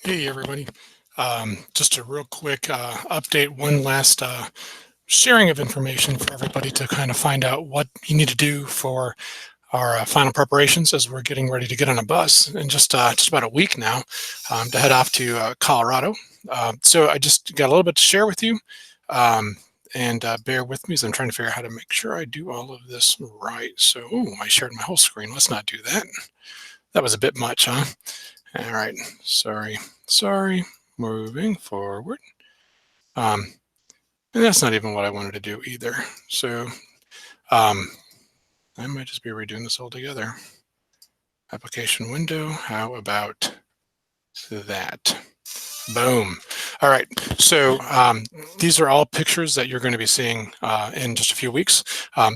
Hey everybody. Just a real quick update, one last sharing of information for everybody to kind of find out what you need to do for our final preparations as we're getting ready to get on a bus in just about a week now to head off to Colorado. So I just got a little bit to share with you, um, and bear with me as I'm trying to figure out how to make sure I do all of this right. So, ooh, I shared my whole screen. Let's not do that. That was a bit much, huh? All right, sorry, moving forward. And that's not even what I wanted to do either. So I might just be redoing this altogether. Application window, how about that? Boom. All right, so these are all pictures that you're going to be seeing in just a few weeks.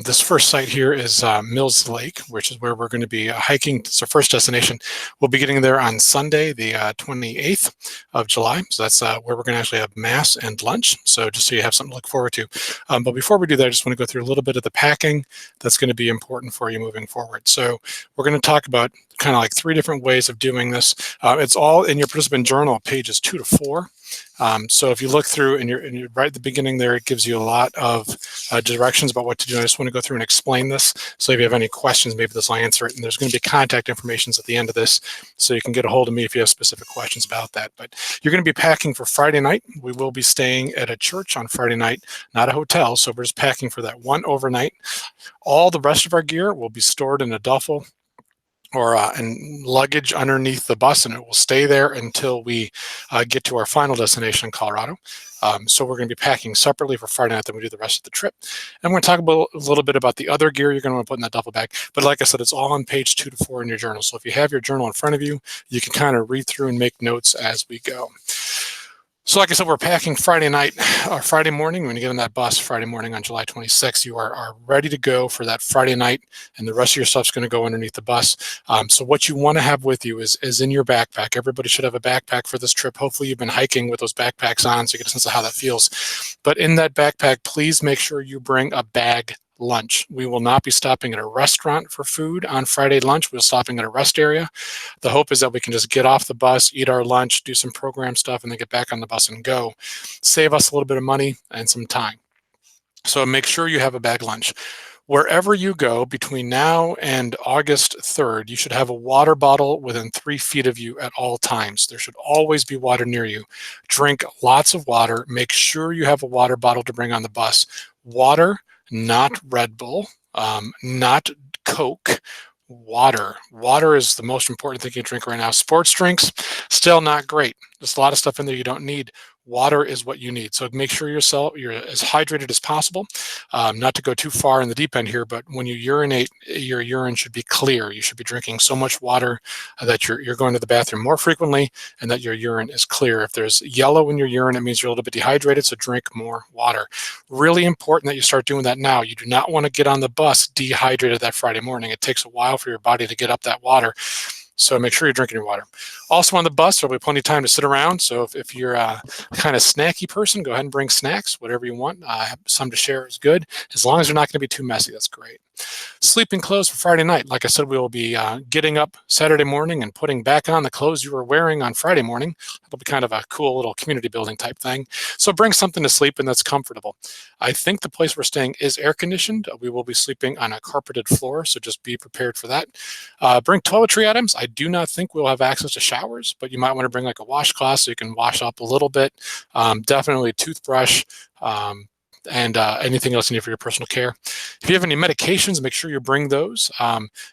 This first site here is Mills Lake, which is where we're going to be hiking. It's our first destination. We'll be getting there on Sunday, the 28th of July. So that's where we're going to actually have mass and lunch. So just so you have something to look forward to. But before we do that, I just want to go through a little bit of the packing that's going to be important for you moving forward. So we're going to talk about kind of like 3 different ways of doing this. It's all in your participant journal, pages 2 to 4. So if you look through and you're right at the beginning there, it gives you a lot of directions about what to do. I just want to go through and explain this. So if you have any questions, maybe this will answer it. And there's going to be contact information at the end of this, so you can get a hold of me if you have specific questions about that. But you're going to be packing for Friday night. We will be staying at a church on Friday night, not a hotel. So we're just packing for that one overnight. All the rest of our gear will be stored in a duffel or and luggage underneath the bus, and it will stay there until we get to our final destination in Colorado. So we're going to be packing separately for Friday night than we do the rest of the trip. And we're going to talk about a little bit about the other gear you're going to want to put in that duffel bag. But like I said, it's all on page 2 to 4 in your journal. So if you have your journal in front of you, you can kind of read through and make notes as we go. So like I said, we're packing Friday night or Friday morning. When you get on that bus Friday morning on July 26th, you are ready to go for that Friday night, and the rest of your stuff's going to go underneath the bus. So what you want to have with you is in your backpack. Everybody should have a backpack for this trip. Hopefully you've been hiking with those backpacks on, so you get a sense of how that feels. But in that backpack, please make sure you bring a bag lunch. We will not be stopping at a restaurant for food on Friday lunch. We're stopping at a rest area. The hope is that we can just get off the bus, eat our lunch, do some program stuff, and then get back on the bus and go. Save us a little bit of money and some time. So make sure you have a bag lunch. Wherever you go between now and August 3rd, you should have a water bottle within 3 feet of you at all times. There should always be water near you. Drink lots of water. Make sure you have a water bottle to bring on the bus. Water, not Red Bull, not Coke. Water. Water is the most important thing you drink right now. Sports drinks, still not great. There's a lot of stuff in there you don't need. Water is what you need. So make sure you're as hydrated as possible. Not to go too far in the deep end here, but when you urinate, your urine should be clear. You should be drinking so much water that you're going to the bathroom more frequently and that your urine is clear. If there's yellow in your urine, it means you're a little bit dehydrated, so drink more water. Really important that you start doing that now. You do not want to get on the bus dehydrated that Friday morning. It takes a while for your body to get up that water. So make sure you're drinking your water. Also on the bus, there'll be plenty of time to sit around. So if you're a kind of snacky person, go ahead and bring snacks, whatever you want. Some to share is good. As long as they're not going to be too messy, that's great. Sleeping clothes for Friday night. Like I said, we will be getting up Saturday morning and putting back on the clothes you were wearing on Friday morning. It'll be kind of a cool little community building type thing. So bring something to sleep and that's comfortable. I think the place we're staying is air conditioned. We will be sleeping on a carpeted floor, so just be prepared for that. Bring toiletry items. I do not think we'll have access to showers, but you might want to bring like a washcloth so you can wash up a little bit. Definitely a toothbrush. And anything else you need for your personal care. If you have any medications, make sure you bring those.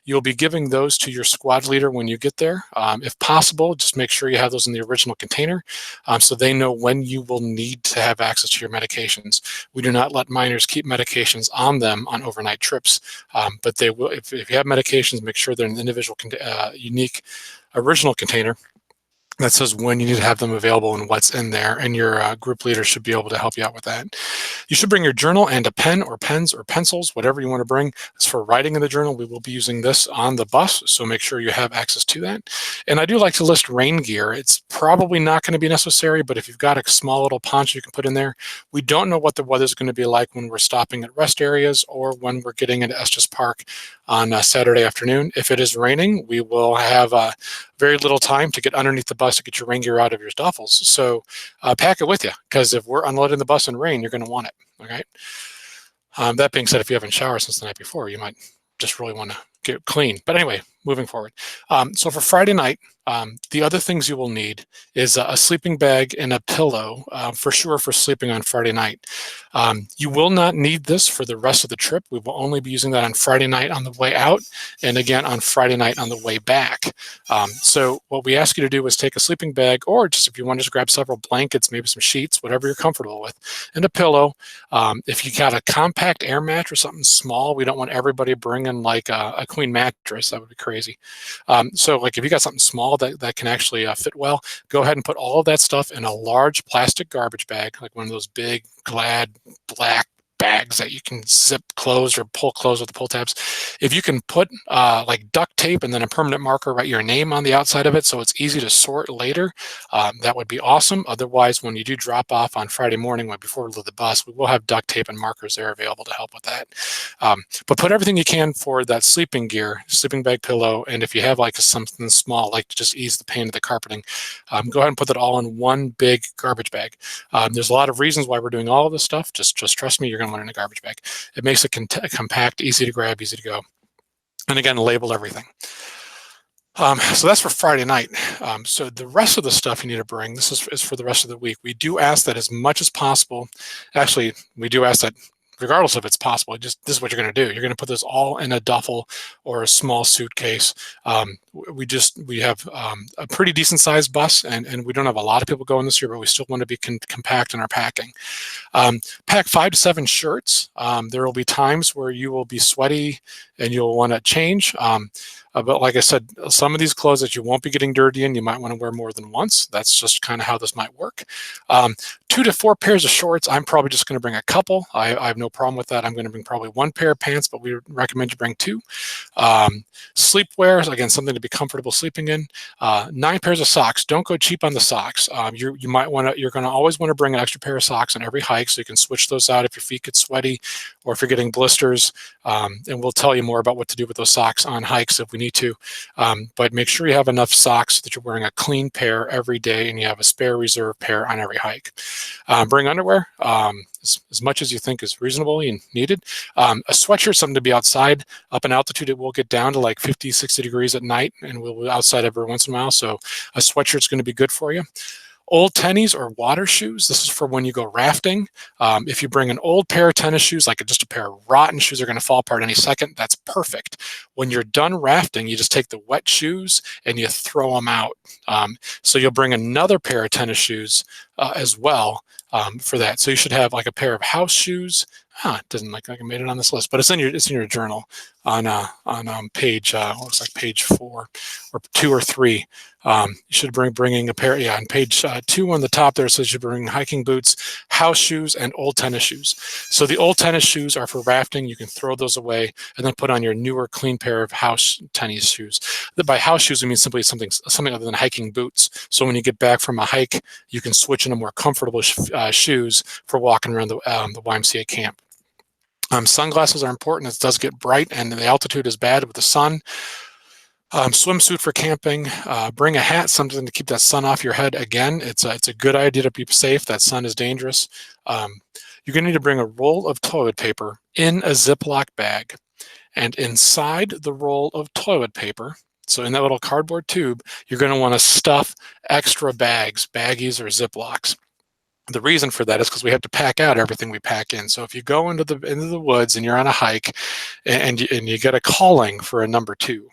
You'll be giving those to your squad leader when you get there. If possible, just make sure you have those in the original container so they know when you will need to have access to your medications. We do not let minors keep medications on them on overnight trips, but they will. If you have medications, make sure they're in an individual, unique, original container that says when you need to have them available and what's in there, and your group leader should be able to help you out with that. You should bring your journal and a pen or pens or pencils, whatever you want to bring. As for writing in the journal, we will be using this on the bus, so make sure you have access to that. And I do like to list rain gear. It's probably not going to be necessary, but if you've got a small little poncho you can put in there. We don't know what the weather's going to be like when we're stopping at rest areas or when we're getting into Estes Park on Saturday afternoon. If it is raining, we will have very little time to get underneath the bus to get your rain gear out of your duffels. So pack it with you, because if we're unloading the bus in rain, you're going to want it. Okay. That being said, if you haven't showered since the night before, you might just really want to get clean. But anyway, moving forward. So for Friday night, the other things you will need is a sleeping bag and a pillow, for sure, for sleeping on Friday night. You will not need this for the rest of the trip. We will only be using that on Friday night on the way out, and again on Friday night on the way back. So what we ask you to do is take a sleeping bag, or just if you want to just grab several blankets, maybe some sheets, whatever you're comfortable with, and a pillow. If you got a compact air mattress, something small, we don't want everybody bringing like a queen mattress. That would be crazy. So like if you got something small that can actually fit well, go ahead and put all of that stuff in a large plastic garbage bag, like one of those big Glad black bags that you can zip closed or pull closed with the pull tabs. If you can put like duct tape and then a permanent marker, write your name on the outside of it so it's easy to sort later, that would be awesome. Otherwise, when you do drop off on Friday morning before we load the bus, we will have duct tape and markers there available to help with that. But put everything you can for that sleeping gear, sleeping bag, pillow, and if you have like something small, like to just ease the pain of the carpeting, go ahead and put that all in one big garbage bag. There's a lot of reasons why we're doing all of this stuff. Just trust me, you're going to learn in a garbage bag. It makes it compact, easy to grab, easy to go. And again, label everything. So that's for Friday night. So the rest of the stuff you need to bring, this is for the rest of the week. We do ask that as much as possible. Actually, we do ask that regardless if it's possible, this is what you're going to do. You're going to put this all in a duffel or a small suitcase. We have a pretty decent sized bus, and we don't have a lot of people going this year, but we still want to be compact in our packing. Pack 5 to 7 shirts. There will be times where you will be sweaty and you'll want to change. But like I said, some of these clothes that you won't be getting dirty in, you might want to wear more than once. That's just kind of how this might work. 2 to 4 pairs of shorts. I'm probably just going to bring a couple. I have no problem with that. I'm going to bring probably 1 pair of pants, but we recommend you bring 2. Sleepwear, again, something to be comfortable sleeping in. 9 pairs of socks. Don't go cheap on the socks. You're going to always want to bring an extra pair of socks on every hike, so you can switch those out if your feet get sweaty or if you're getting blisters. And we'll tell you more about what to do with those socks on hikes if we need to. But make sure you have enough socks that you're wearing a clean pair every day and you have a spare reserve pair on every hike. Bring underwear, as much as you think is reasonable and needed. A sweatshirt, something to be outside. Up in altitude, it will get down to like 50, 60 degrees at night, and we'll be outside every once in a while, so a sweatshirt's going to be good for you. Old tennies or water shoes. This is for when you go rafting. If you bring an old pair of tennis shoes, like just a pair of rotten shoes are going to fall apart any second, that's perfect. When you're done rafting, you just take the wet shoes and you throw them out. So you'll bring another pair of tennis shoes as well for that. So you should have like a pair of house shoes. It doesn't look like I made it on this list, but it's in your journal on page looks like page 4 or 2 or 3. You should bringing a pair. On page 2 on the top there, it says you bring hiking boots, house shoes, and old tennis shoes. So the old tennis shoes are for rafting. You can throw those away and then put on your newer, clean pair of house tennis shoes. By house shoes, we mean simply something other than hiking boots. So when you get back from a hike, you can switch into more comfortable shoes for walking around the YMCA camp. Sunglasses are important. It does get bright and the altitude is bad with the sun. Swimsuit for camping. Bring a hat, something to keep that sun off your head. Again, it's a good idea to be safe. That sun is dangerous. You're going to need to bring a roll of toilet paper in a Ziploc bag. And inside the roll of toilet paper, so in that little cardboard tube, you're going to want to stuff extra bags, baggies or Ziplocs. The reason for that is because we have to pack out everything we pack in. So if you go into the woods and you're on a hike and you get a calling for a number 2,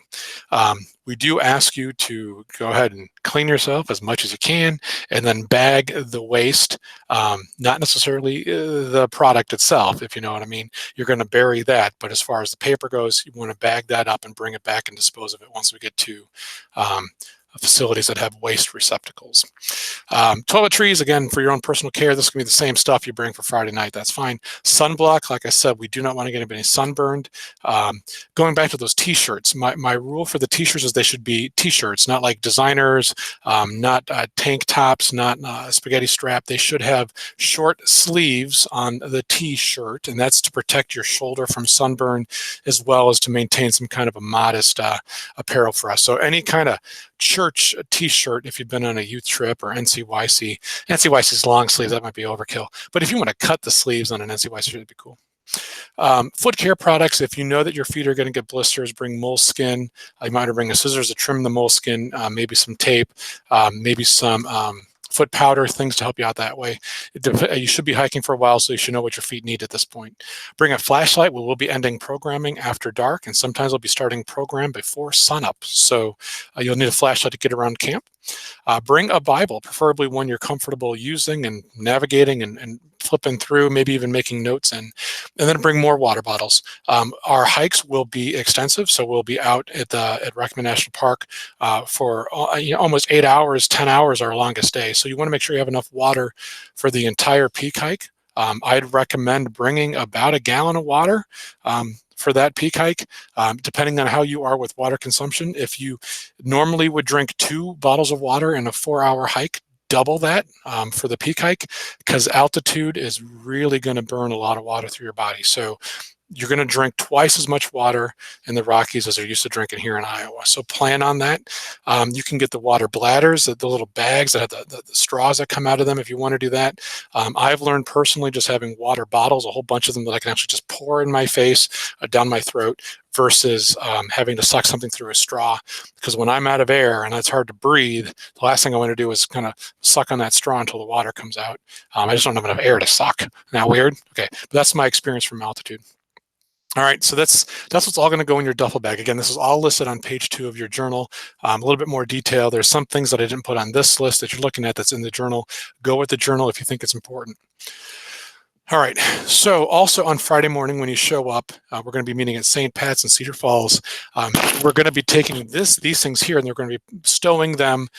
we do ask you to go ahead and clean yourself as much as you can and then bag the waste, not necessarily the product itself, if you know what I mean. You're going to bury that, but as far as the paper goes, you want to bag that up and bring it back and dispose of it once we get to facilities that have waste receptacles. Toiletries, again, for your own personal care, this can be the same stuff you bring for Friday night. That's fine. Sunblock, like I said, we do not want to get anybody sunburned. Going back to those t-shirts, my rule for the t-shirts is they should be t-shirts, not like designers, not tank tops, not spaghetti strap. They should have short sleeves on the t-shirt, and that's to protect your shoulder from sunburn, as well as to maintain some kind of a modest apparel for us. So any kind of church t-shirt, if you've been on a youth trip, or NCYC's long sleeves, that might be overkill. But if you want to cut the sleeves on an NCYC shirt, it'd be cool. Foot care products, if you know that your feet are going to get blisters, bring moleskin. You might want to bring a scissors to trim the moleskin, maybe some tape, maybe some foot powder, things to help you out that way. You should be hiking for a while, so you should know what your feet need at this point. Bring a flashlight. We'll be ending programming after dark, and sometimes we'll be starting program before sunup. So you'll need a flashlight to get around camp. Bring a Bible, preferably one you're comfortable using and navigating and flipping through, maybe even making notes in. And then bring more water bottles. Our hikes will be extensive, so we'll be out at Recommend National Park for almost 8 hours, 10 hours our longest day. So you want to make sure you have enough water for the entire peak hike. I'd recommend bringing about 1 gallon of water for that peak hike, depending on how you are with water consumption. If you normally would drink 2 bottles of water in a 4-hour hike, double that for the peak hike, because altitude is really going to burn a lot of water through your body. So you're going to drink twice as much water in the Rockies as you're used to drinking here in Iowa. So plan on that. You can get the water bladders, the little bags that have the straws that come out of them if you want to do that. I've learned personally just having water bottles, a whole bunch of them that I can actually just pour in my face, down my throat, versus having to suck something through a straw. Because when I'm out of air and it's hard to breathe, the last thing I want to do is kind of suck on that straw until the water comes out. I just don't have enough air to suck. Isn't that weird? Okay, but that's my experience from altitude. All right, so that's what's all going to go in your duffel bag. Again, this is all listed on page 2 of your journal. A little bit more detail. There's some things that I didn't put on this list that you're looking at that's in the journal. Go with the journal if you think it's important. All right, so also on Friday morning when you show up, we're going to be meeting at St. Pat's in Cedar Falls. We're going to be taking these things here, and they're going to be stowing them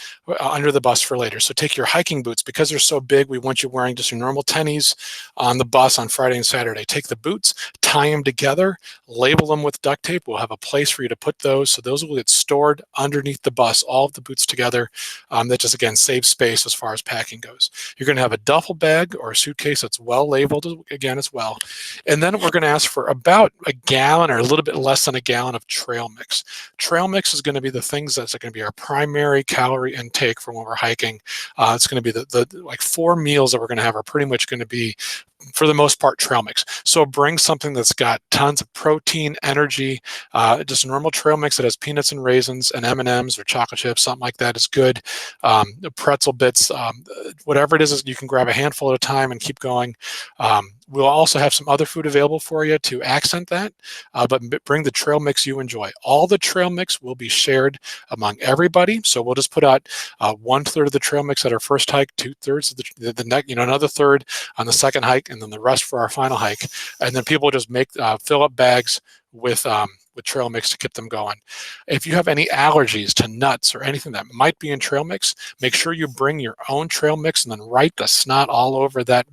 under the bus for later. So take your hiking boots. Because they're so big, we want you wearing just your normal tennies on the bus on Friday and Saturday. Take the boots, tie them together, label them with duct tape. We'll have a place for you to put those. So those will get stored underneath the bus, all of the boots together. That just, again, saves space as far as packing goes. You're going to have a duffel bag or a suitcase that's well labeled again as well. And then we're going to ask for about 1 gallon or a little bit less than 1 gallon of trail mix. Trail mix is going to be the things that's going to be our primary calorie intake for when we're hiking. It's going to be the like 4 meals that we're going to have are pretty much going to be, for the most part, trail mix. So bring something that's got tons of protein, energy, just normal trail mix that has peanuts and raisins and M&Ms or chocolate chips, something like that is good. Pretzel bits, whatever it is, you can grab a handful at a time and keep going. We'll also have some other food available for you to accent that, but bring the trail mix you enjoy. All the trail mix will be shared among everybody. So we'll just put out 1/3 of the trail mix at our first hike, 2/3 of the next, another third on the second hike, and then the rest for our final hike. And then people just fill up bags with trail mix to keep them going. If you have any allergies to nuts or anything that might be in trail mix, make sure you bring your own trail mix and then write the snot all over that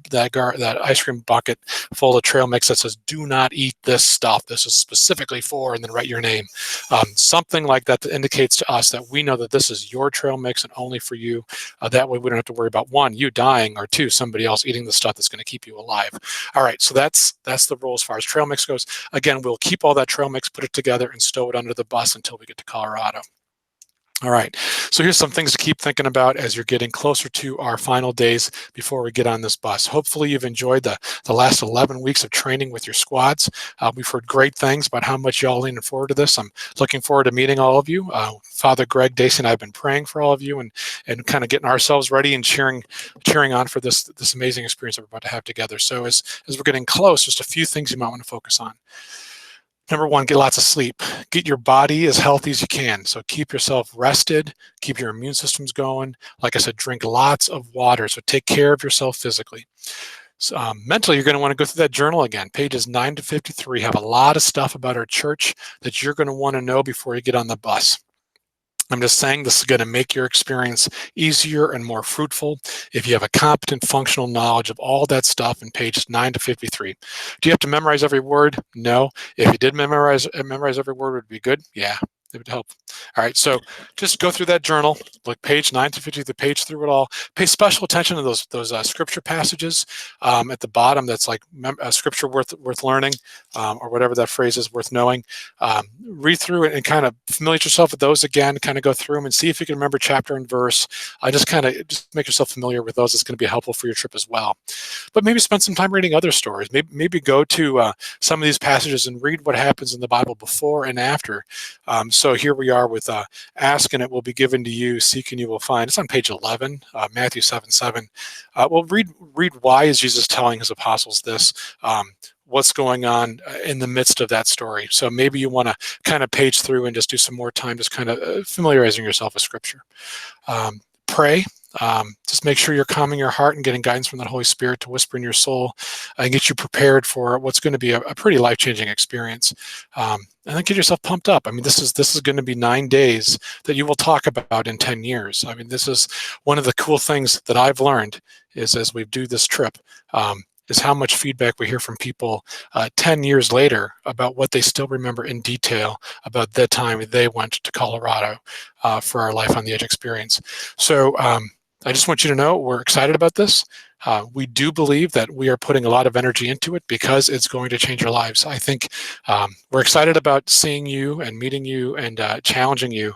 ice cream bucket full of trail mix that says, "Do not eat this stuff. This is specifically for," and then write your name. Something like that indicates to us that we know that this is your trail mix and only for you. That way we don't have to worry about 1, you dying, or 2, somebody else eating the stuff that's going to keep you alive. All right, so that's the rule as far as trail mix goes. Again, we'll keep all that trail mix, put it together, and stow it under the bus until we get to Colorado. All right, so here's some things to keep thinking about as you're getting closer to our final days before we get on this bus. Hopefully you've enjoyed the last 11 weeks of training with your squads. We've heard great things about how much y'all leaning forward to this. I'm looking forward to meeting all of you. Father Greg, Dacy, and I have been praying for all of you and kind of getting ourselves ready and cheering on for this amazing experience that we're about to have together. So as we're getting close, just a few things you might want to focus on. Number 1, get lots of sleep. Get your body as healthy as you can. So keep yourself rested, keep your immune systems going. Like I said, drink lots of water. So take care of yourself physically. So, mentally, you're going to want to go through that journal again. Pages 9 to 53 have a lot of stuff about our church that you're going to want to know before you get on the bus. I'm just saying this is going to make your experience easier and more fruitful if you have a competent functional knowledge of all that stuff in pages 9 to 53. Do you have to memorize every word? No. If you did memorize every word, would it be good? Yeah, it would help. All right, so just go through that journal, like page 9 to 50, the page through it all. Pay special attention to those scripture passages at the bottom. That's like scripture worth learning, or whatever that phrase is, worth knowing. Read through it and kind of familiarize yourself with those again. Kind of go through them and see if you can remember chapter and verse. Just make yourself familiar with those. It's going to be helpful for your trip as well. But maybe spend some time reading other stories. Maybe go to some of these passages and read what happens in the Bible before and after. So here we are with ask and it will be given to you, seek and you will find. It's on page 11, Matthew 7:7. Well, read why is Jesus telling his apostles this? What's going on in the midst of that story. So maybe you want to kind of page through and just do some more time just kind of familiarizing yourself with Scripture. Pray. Just make sure you're calming your heart and getting guidance from the Holy Spirit to whisper in your soul and get you prepared for what's going to be a pretty life-changing experience. And then get yourself pumped up. I mean, this is going to be 9 days that you will talk about in 10 years. I mean, this is one of the cool things that I've learned is as we do this trip, is how much feedback we hear from people 10 years later about what they still remember in detail about the time they went to Colorado for our Life on the Edge experience. So I just want you to know we're excited about this. We do believe that we are putting a lot of energy into it because it's going to change our lives. I think we're excited about seeing you and meeting you and challenging you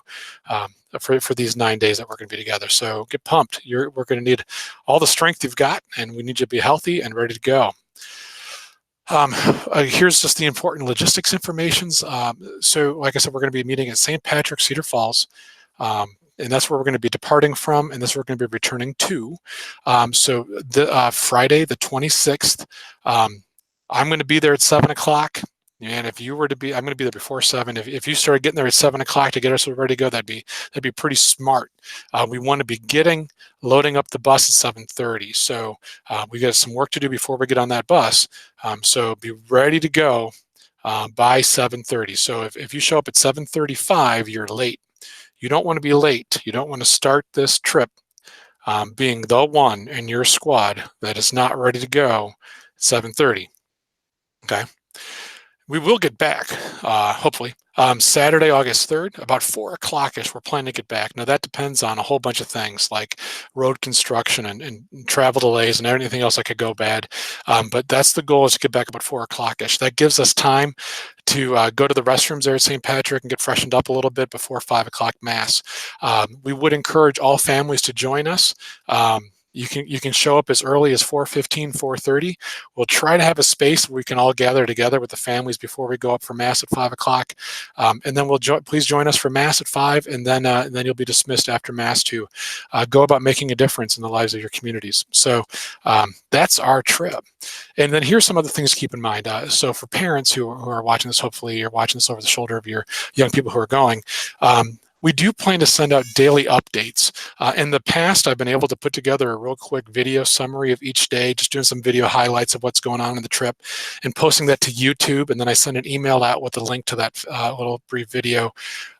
for these 9 days that we're going to be together. So get pumped. We're going to need all the strength you've got, and we need you to be healthy and ready to go. Here's just the important logistics information. So like I said, we're going to be meeting at St. Patrick, Cedar Falls. And that's where we're going to be departing from, and that's where we're going to be returning to. So the Friday, the 26th, I'm going to be there at 7 o'clock. And if you were to be, I'm going to be there before 7. If you started getting there at 7 o'clock to get us ready to go, that'd be pretty smart. We want to be loading up the bus at 7:30. So we got some work to do before we get on that bus. So be ready to go by 7:30. So if you show up at 7:35, you're late. You don't want to be late. You don't want to start this trip being the one in your squad that is not ready to go at 7:30. Okay. We will get back, hopefully, Saturday, August 3rd, about 4 o'clock-ish. We're planning to get back. Now, that depends on a whole bunch of things like road construction and travel delays and everything else that could go bad. But that's the goal, is to get back about 4 o'clock-ish. That gives us time to go to the restrooms there at St. Patrick and get freshened up a little bit before 5 o'clock Mass. We would encourage all families to join us. You can show up as early as 4:15, 4:30. We'll try to have a space where we can all gather together with the families before we go up for Mass at 5 o'clock. And then please join us for Mass at 5, and then you'll be dismissed after Mass to go about making a difference in the lives of your communities. So that's our trip. And then here's some other things to keep in mind. So for parents who are watching this, hopefully you're watching this over the shoulder of your young people who are going, we do plan to send out daily updates. In the past, I've been able to put together a real quick video summary of each day, just doing some video highlights of what's going on in the trip and posting that to YouTube. And then I send an email out with a link to that little brief video.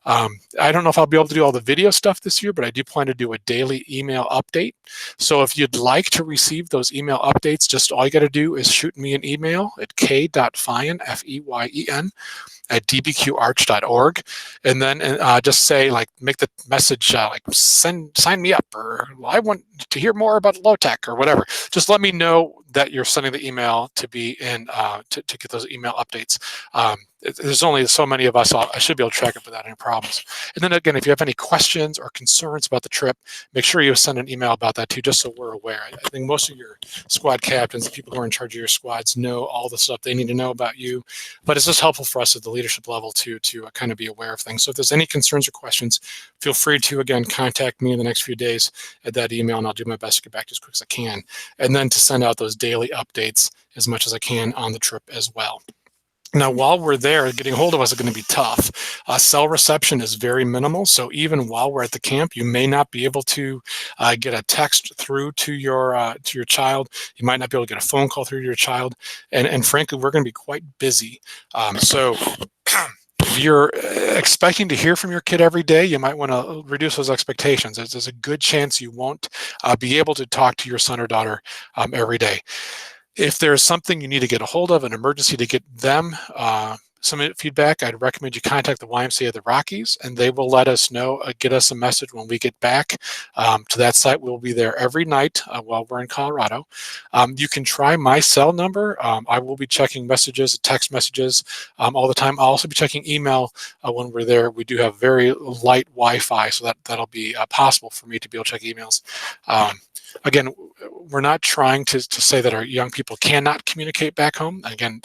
I don't know if I'll be able to do all the video stuff this year, but I do plan to do a daily email update. So if you'd like to receive those email updates, just all you got to do is shoot me an email at k.feyen, F-E-Y-E-N, at dbqarch.org, and then just say, like, make the message like sign me up, or I want to hear more about LOTEC, or whatever. Just let me know that you're sending the email to be in to get those email updates. There's only so many of us. I should be able to track it without any problems. And then again, if you have any questions or concerns about the trip, make sure you send an email about that too, just so we're aware. I think most of your squad captains, the people who are in charge of your squads, know all the stuff they need to know about you. But it's just helpful for us at the leadership level to kind of be aware of things. So if there's any concerns or questions, feel free to, again, contact me in the next few days at that email, and I'll do my best to get back to you as quick as I can. And then to send out those daily updates as much as I can on the trip as well. Now, while we're there, getting a hold of us is going to be tough. Cell reception is very minimal, so even while we're at the camp, you may not be able to get a text through to your child. You might not be able to get a phone call through to your child, and frankly, we're going to be quite busy. So if you're expecting to hear from your kid every day, you might want to reduce those expectations. There's a good chance you won't be able to talk to your son or daughter every day. If there's something you need to get a hold of, an emergency to get them some feedback, I'd recommend you contact the YMCA of the Rockies, and they will let us know, get us a message when we get back to that site. We'll be there every night while we're in Colorado. You can try my cell number. I will be checking messages, text messages all the time. I'll also be checking email when we're there. We do have very light Wi-Fi, so that'll be possible for me to be able to check emails. Again, we're not trying to say that our young people cannot communicate back home. Again,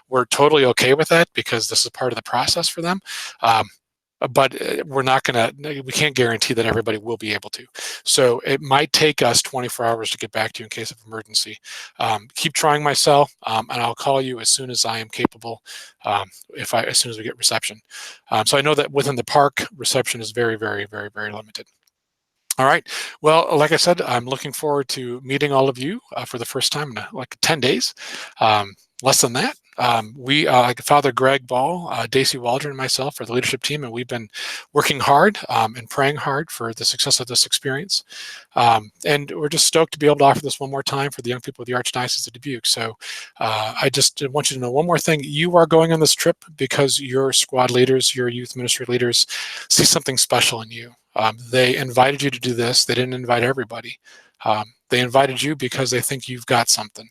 we're totally okay with that because this is part of the process for them. But we can't guarantee that everybody will be able to. So it might take us 24 hours to get back to you in case of emergency. Keep trying my cell, and I'll call you as soon as I am capable, as soon as we get reception. So I know that within the park, reception is very, very, very, very limited. All right. Well, like I said, I'm looking forward to meeting all of you for the first time in like 10 days, less than that. Father Greg Ball, Daisy Waldron, and myself are the leadership team, and we've been working hard and praying hard for the success of this experience. And we're just stoked to be able to offer this one more time for the young people of the Archdiocese of Dubuque. So I just want you to know one more thing. You are going on this trip because your squad leaders, your youth ministry leaders see something special in you. They invited you to do this. They didn't invite everybody. They invited you because they think you've got something.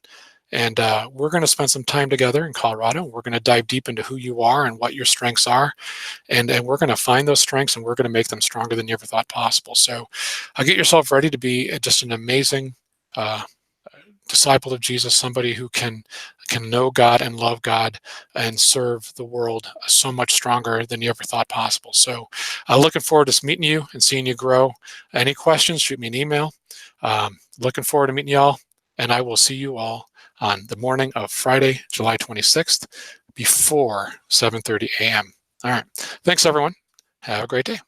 And we're going to spend some time together in Colorado. We're going to dive deep into who you are and what your strengths are. And we're going to find those strengths, and we're going to make them stronger than you ever thought possible. So get yourself ready to be just an amazing disciple of Jesus, somebody who can know God and love God and serve the world so much stronger than you ever thought possible. So looking forward to meeting you and seeing you grow. Any questions, shoot me an email. Looking forward to meeting y'all, and I will see you all on the morning of Friday, July 26th, before 7:30 a.m. All right. Thanks, everyone. Have a great day.